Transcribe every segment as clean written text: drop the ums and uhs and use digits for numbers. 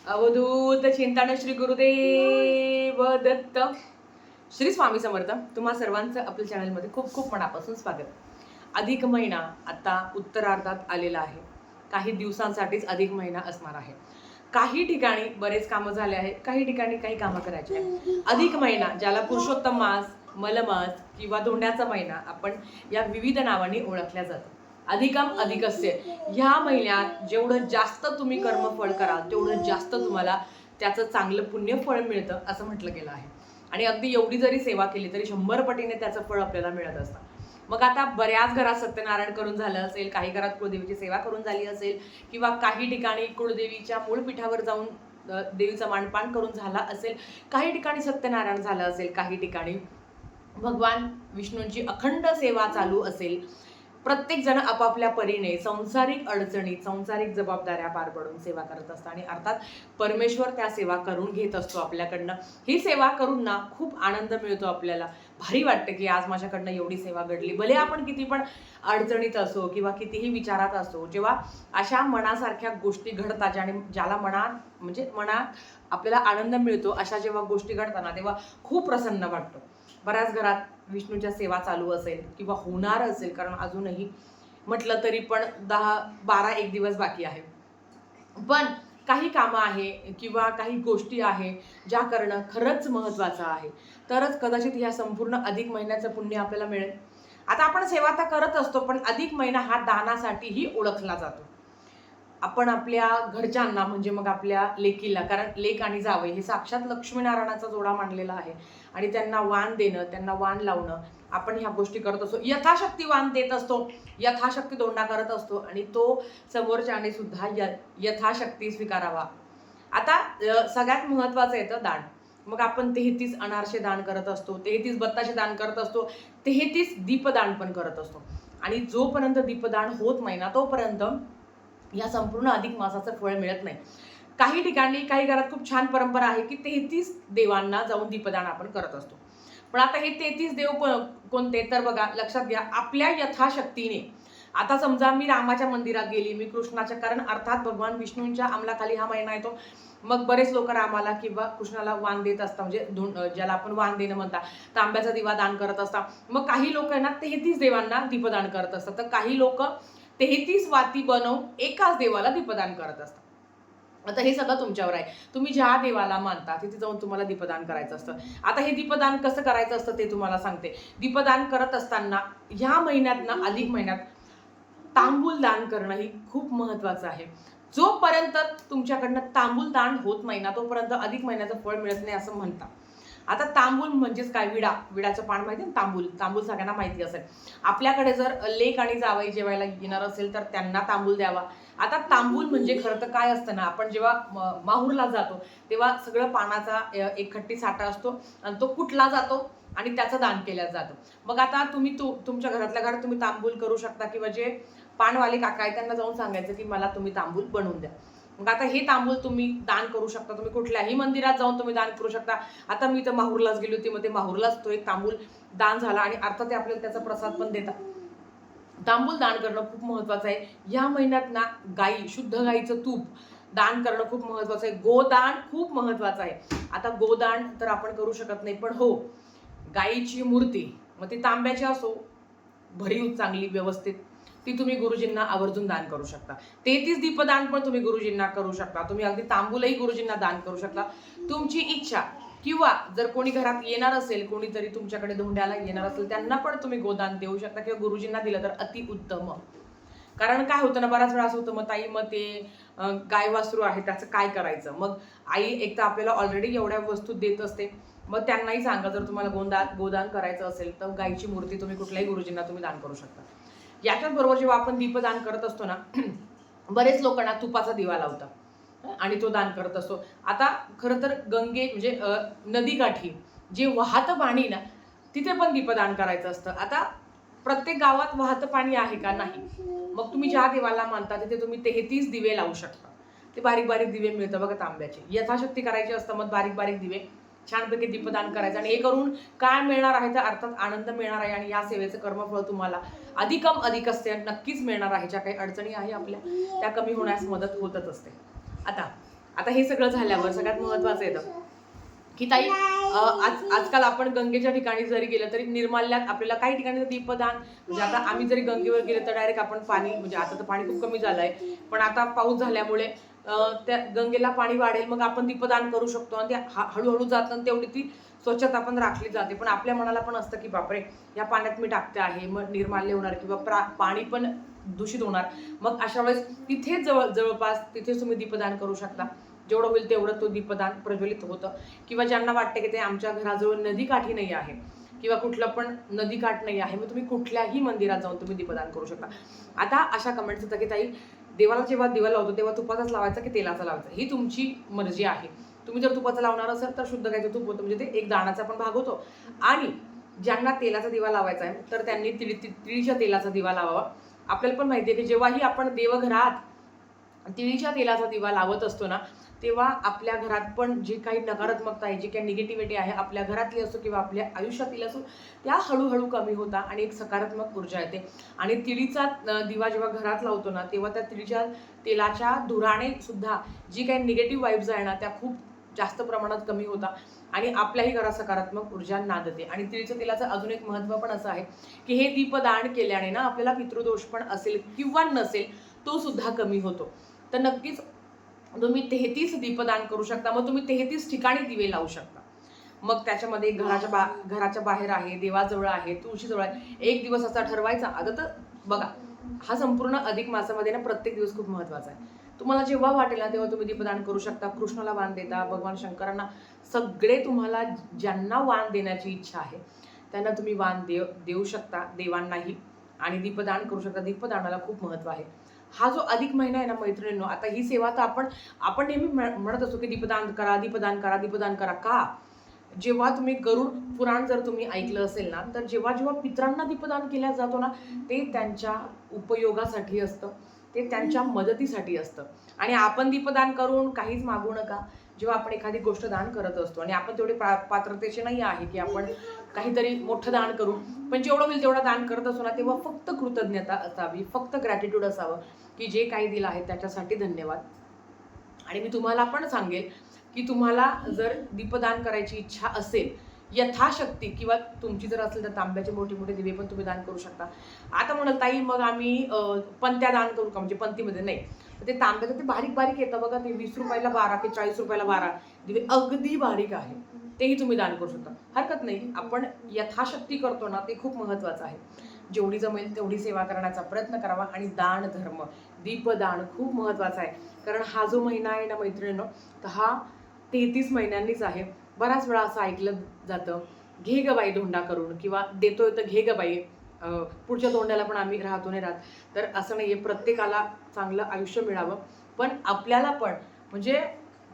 अवधूत चिंतन श्री गुरुदेव दत्त. श्री स्वामी समर्थ. तुम्हा सर्वांचं आपल्या चॅनलमध्ये खूप खूप मनापासून स्वागत. अधिक महिना आता उत्तरार्धात आलेला आहे. काही दिवसांसाठीच अधिक महिना असणार आहे. काही ठिकाणी बरेच कामं झाले आहेत, काही ठिकाणी काही कामं करायची आहेत. अधिक महिना, ज्याला पुरुषोत्तम मास, मलमास किंवा धोंड्याचा महिना आपण या विविध नावांनी ओळखल्या जातो. अधिकम अधिकस्य, ह्या महिन्यात जेवढं जास्त तुम्ही कर्मफळ कराल तेवढं जास्त तुम्हाला त्याचं चांगलं पुण्यफळ मिळतं असं म्हटलं गेलं आहे. आणि अगदी एवढी जरी सेवा केली तरी 100 पटीने त्याचं फळ आपल्याला मिळत असतं. मग आता बऱ्याच घरात सत्यनारायण करून झालं असेल, काही घरात कुळदेवीची सेवा करून झाली असेल, किंवा काही ठिकाणी कुळदेवीच्या मूळ पीठावर जाऊन देवीचं मानपान करून झाला असेल, काही ठिकाणी सत्यनारायण झालं असेल, काही ठिकाणी भगवान विष्णूंची अखंड सेवा चालू असेल. प्रत्येक जण आपापल्या परीने संसारिक अडचणीत, संसारिक जबाबदाऱ्या पार पडून सेवा करत असतात आणि अर्थात परमेश्वर त्या सेवा करून घेत असतो आपल्याकडनं. ही सेवा करून ना खूप आनंद मिळतो आपल्याला. भारी वाटतं की आज माझ्याकडनं एवढी सेवा घडली. भले आपण किती पण अडचणीत असो किंवा कितीही विचारात असो, जेव्हा अशा मनासारख्या गोष्टी घडतात आणि ज्याला मनात आपल्याला आनंद मिळतो, अशा जेव्हा गोष्टी घडताना तेव्हा खूप प्रसन्न वाटतं. बऱ्याच घरात विष्णूच्या सेवा चालू असेल किंवा होणार असेल, कारण अजूनही म्हटलं तरी पण 10-12 दिवस बाकी आहे. पण काही कामं आहे किंवा काही गोष्टी आहे ज्या करणं खरंच महत्त्वाचं आहे, तरच कदाचित ह्या संपूर्ण अधिक महिन्याचं पुण्य आपल्याला मिळेल. आता आपण सेवा तर करत असतो, पण अधिक महिना हा दानासाठीही ओळखला जातो. आपण आपल्या घरच्यांना, म्हणजे मग आपल्या लेकीला, कारण लेक आणि जावई हे साक्षात लक्ष्मीनारायणाचा जोडा मानलेला आहे, आणि त्यांना वाण देणं, त्यांना वाण लावणं, आपण ह्या गोष्टी करत असतो. यथाशक्ती वाण देत असतो, यथाशक्ती दोंडा करत असतो, आणि तो समोरच्याने सुद्धा यथाशक्ती स्वीकारावा. आता सगळ्यात महत्वाचं येतं दान. मग आपण 33 अनारसे दान करत असतो, 33 बत्ताशे दान करत असतो, 33 दीपदान पण करत असतो. आणि जोपर्यंत दीपदान होत नाही ना, तोपर्यंत या संपूर्ण अधिक मासाचं फळ मिळत नाही. काही ठिकाणी, काही घरात खूप छान परंपरा आहे की 33 देवांना जाऊन दीपदान आपण करत असतो. पण आता हे 33 देव कोणते, तर बघा, लक्षात घ्या, आपल्या यथाशक्तीने. आता समजा मी रामाच्या मंदिरात गेली, मी कृष्णाच्या, कारण अर्थात भगवान विष्णूंच्या अंमलाखाली हा महिना येतो. मग बरेच लोक रामाला किंवा कृष्णाला वाण देत असतात, म्हणजे ज्याला आपण वाण देणं म्हणता, तांब्याचा दिवा दान करत असतात. मग काही लोक ना 33 देवांना दीपदान करत असतात, तर काही लोक 33 वाती बनवून एकाच देवाला दीपदान करत असतात. आता हे सगळं तुमच्यावर आहे. तुम्ही ज्या देवाला मानता तिथे जाऊन तुम्हाला दीपदान करायचं असतं. आता हे दीपदान कसं करायचं असतं ते तुम्हाला सांगते. दीपदान करत असताना ह्या महिन्यात ना, अधिक महिन्यात तांबूल दान करणं ही खूप महत्वाचं आहे. जोपर्यंत तुमच्याकडनं तांबूल दान होत नाही ना, तोपर्यंत अधिक महिन्याचं फळ मिळत नाही असं म्हणतात. आता तांबूल म्हणजेच काय? विडाचं पान माहिती ना, तांबूल सगळ्यांना माहिती असेल. आपल्याकडे जर लेक आणि जावई जेवायला येणार असेल तर त्यांना तांबूल द्यावा. आता तांबूल म्हणजे खरं तर काय असतं ना, आपण जेव्हा माहूरला जातो तेव्हा सगळं पानाचा एक खट्टी साठा असतो आणि तो कुटला जातो आणि त्याचं दान केलं जातं. मग आता तुम्ही तुमच्या घरातल्या घरात तुम्ही तांबूल करू शकता, किंवा जे पानवाले काका आहेत त्यांना जाऊन सांगायचं की मला तुम्ही तांबूल बनवून द्या. मग आता हे तांबूल तुम्ही दान करू शकता. तुम्ही कुठल्याही मंदिरात जाऊन तुम्ही दान करू शकता. आता मी तर माहूरलाच गेली होती, मग ते माहूरलाच तो एक तांबूल दान झाला, आणि अर्थात ते आपल्याला त्याचा प्रसाद पण देतात. तांबूल दान करणं खूप महत्वाचं आहे. या महिन्यात ना शुद्ध गाईचं तूप दान करणं खूप महत्वाचं आहे. गोदान खूप महत्वाचं आहे. आता गोदान तर आपण करू शकत नाही, पण हो, गाईची मूर्ती, मग ती तांब्याची असो, भरीव चांगली व्यवस्थित, ती तुम्ही गुरुजींना आवर्जून दान करू शकता. 33 दीपदान पण तुम्ही गुरुजींना करू शकता. तुम्ही अगदी तांबूलही गुरुजींना दान करू शकता, तुमची इच्छा. किंवा जर कोणी घरात येणार असेल, कोणीतरी तुमच्याकडे धोंड्याला येणार असेल, त्यांना पण तुम्ही गोदान देऊ शकता, किंवा गुरुजींना दिलं तर अति उत्तम. कारण काय होतं ना, बऱ्याच वेळा असं होतं, मग ताई, मग ते गाय वासरू आहे त्याचं काय करायचं? मग आई एक तर आपल्याला ऑलरेडी एवढ्या वस्तू देत असते, मग त्यांनाही सांगा, जर तुम्हाला गोदान करायचं असेल तर गायची मूर्ती तुम्ही कुठल्याही गुरुजींना तुम्ही दान करू शकता. याच्याच बरोबर जेव्हा आपण दीपदान करत असतो ना, बरेच लोकांना तुपाचा दिवा लावतात आणि तो दान करत असतो. आता खरं तर म्हणजे नदीकाठी जे वाहतं पाणी ना, तिथे पण दीपदान करायचं असतं. आता प्रत्येक गावात वाहतं पाणी आहे का? नाही. मग तुम्ही ज्या देवाला मानता तिथे तुम्ही 33 दिवे लावू शकता. ते बारीक बारीक दिवे मिळतं बघा, तांब्याचे. यथाशक्ती करायची असतं, मग बारीक बारीक दिवे छानपैकी दीपदान करायचं. आणि हे करून काय मिळणार आहे? तर अर्थात आनंद मिळणार आहे, आणि या सेवेचं कर्मफळ तुम्हाला अधिकम अधिकस्य नक्कीच मिळणार आहे. ज्या काही अडचणी आहे आपल्या, त्या कमी होण्यास मदत होतच असते. आता आता हे सगळं झाल्यावर सगळ्यात महत्वाचं येतं की ताई आजकाल आपण गंगेच्या ठिकाणी जरी गेलं तरी निर्माल्यात आपल्याला काही ठिकाणी दीपदान, म्हणजे आता आम्ही जरी गंगेवर गेलो तर डायरेक्ट आपण पाणी, म्हणजे आता तर पाणी खूप कमी झालंय, पण आता पाऊस झाल्यामुळे त्या गंगेला पाणी वाढेल, मग आपण दीपदान करू शकतो आणि ते हळूहळू जातं, तेवढी ती स्वच्छता पण राखली जाते. पण आपल्या मनाला पण असतं की बापरे, या पाण्यात मी टाकते आहे, मग निर्माल्य होणार किंवा पाणी पण दूषित होणार. मग अशा वेळेस तिथे जवळपास तिथे तुम्ही दीपदान करू शकता. जेवढं होईल तेवढं तो दीपदान प्रज्वलित होतं. किंवा ज्यांना वाटतं की ते आमच्या घराजवळ नदीकाठी नाही आहे किंवा कुठलं पण नदीकाठ नाही आहे, मग तुम्ही कुठल्याही मंदिरात जाऊन तुम्ही दीपदान करू शकता. आता अशा कमेंट्स येतात की ताई, देवाला जेव्हा दिवा लावतो तेव्हा तुपाचाच लावायचा की तेलाचा लावायचा, ही तुमची मर्जी आहे. तुम्ही जर तुपाचा लावणार असाल तर शुद्ध गायचं तूप होतं, म्हणजे ते एक दाणाचा पण भाग होतो. आणि ज्यांना तेलाचा दिवा लावायचा आहे तर त्यांनी तिळीच्या तेलाचा दिवा लावावा. आपल्याला पण माहिती आहे की जेव्हाही आपण देवघरात तिळीच्या तेलाचा दिवा लावत असतो ना, तेव्हा आपल्या घरात पण जी काही नकारात्मकता आहे, जी काही निगेटिव्हिटी आहे आपल्या घरातली असो किंवा आपल्या आयुष्यातील असो, त्या हळूहळू कमी होतात आणि एक सकारात्मक ऊर्जा येते. आणि तिळीचा दिवा जेव्हा घरात लावतो ना, तेव्हा त्या तिळीच्या तेलाच्या धुराने सुद्धा जी काही निगेटिव्ह वाईब्स आहे ना, त्या खूप जास्त प्रमाणात कमी होतात आणि आपल्याही घरात सकारात्मक ऊर्जा नांदते. आणि तिळीच्या तेलाचं अजून एक महत्त्व पण असं आहे की हे दीपदान केल्याने ना आपल्याला पितृदोष पण असेल किंवा नसेल तो सुद्धा कमी होतो. तर नक्कीच तुम्ही 33 दीपदान करू शकता. मग तुम्ही 33 ठिकाणी दिवे लावू शकता. मग त्याच्यामध्ये घराच्या बाहेर आहे, देवाजवळ आहे, तुळशीजवळ आहे. एक दिवस असा ठरवायचा. आता तर बघा, हा संपूर्ण अधिक मासामध्ये ना प्रत्येक दिवस खूप महत्वाचा आहे. तुम्हाला जेव्हा वाटेल ना तेव्हा तुम्ही दीपदान करू शकता. कृष्णाला वाण देता, भगवान शंकरांना, सगळे तुम्हाला ज्यांना वाण देण्याची इच्छा आहे त्यांना तुम्ही वाण देऊ शकता, देवांनाही, आणि दीपदान करू शकता. दीपदानाला खूप महत्व आहे. हा जो अधिक महिना आहे ना मैत्रिणींनो, आता ही सेवा तर आपण नेहमी म्हणत असतो की दीपदान करा, दीपदान करा, दीपदान करा. का? जेव्हा तुम्ही गरुड पुराण जर तुम्ही ऐकलं असेल ना, तर जेव्हा जेव्हा पितरांना दीपदान केल्या जातो ना, ते त्यांच्या उपयोगासाठी असतं, ते त्यांच्या मदतीसाठी असतं. आणि आपण दीपदान करून काहीच मागू नका. जेव्हा आपण एखादी गोष्ट दान करत असतो आणि आपण तेवढे पात्रतेचे नाही आहे की आपण काहीतरी मोठं दान करू, पण जेवढं होईल तेवढं दान करत असतो ना, तेव्हा फक्त कृतज्ञता असावी, फक्त ग्रॅटिट्यूड असावं की जे काही दिलं आहे त्याच्यासाठी धन्यवाद. आणि मी तुम्हाला पण सांगेल की तुम्हाला जर दीपदान करायची इच्छा असेल यथाशक्ती, किंवा तुमची जर असेल तर तांब्याचे मोठे मोठे दिवे पण तुम्ही दान करू शकता. आता म्हणाल ताई मग आम्ही पंत्या दान करू का, म्हणजे पंतीमध्ये नाही, ते तांब्याचं ते बारीक बारीक येतं बघा, ते 20 रुपयाला 12 की 40 रुपयाला 12 दिवे, अगदी बारीक आहे, तेही तुम्ही दान करू शकता. हरकत नाही. आपण यथाशक्ती करतो ना, ते खूप महत्वाचं आहे. जेवढी जमेल तेवढी सेवा करण्याचा प्रयत्न करावा. आणि दान धर्म, दीपदान खूप महत्वाचा आहे. कारण हा जो महिना आहे ना मैत्रिणींनो, तर हा 33 महिन्यांनीच आहे. बऱ्याच वेळा असं ऐकलं जातं, घे ग बाई धोंडा करून, किंवा देतोय तर घे ग बाई, पुढच्या धोंड्याला पण आम्ही राहतो नाही राहत. तर असं नाहीये, प्रत्येकाला चांगलं आयुष्य मिळावं, पण आपल्याला पण, म्हणजे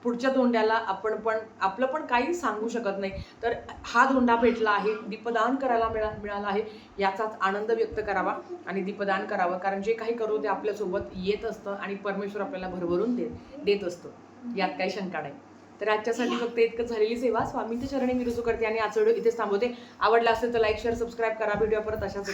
पुढच्या धोंड्याला आपण पण आपलं पण काही सांगू शकत नाही. तर हा धोंडा भेटला आहे, दीपदान करायला मिळाला आहे, याचाच आनंद व्यक्त करावा आणि दीपदान करावं. कारण जे काही करू ते आपल्यासोबत येत असतं आणि परमेश्वर आपल्याला भरभरून देत असतो, यात काही शंका नाही. तर आजच्यासाठी फक्त इतकं झालेली सेवा. स्वामींच्या चरणी मी रुजू करते आणि आजचा व्हिडिओ इथेच थांबवते. आवडला असेल तर लाईक, शेअर, सबस्क्राईब करा. व्हिडिओ परत अशाच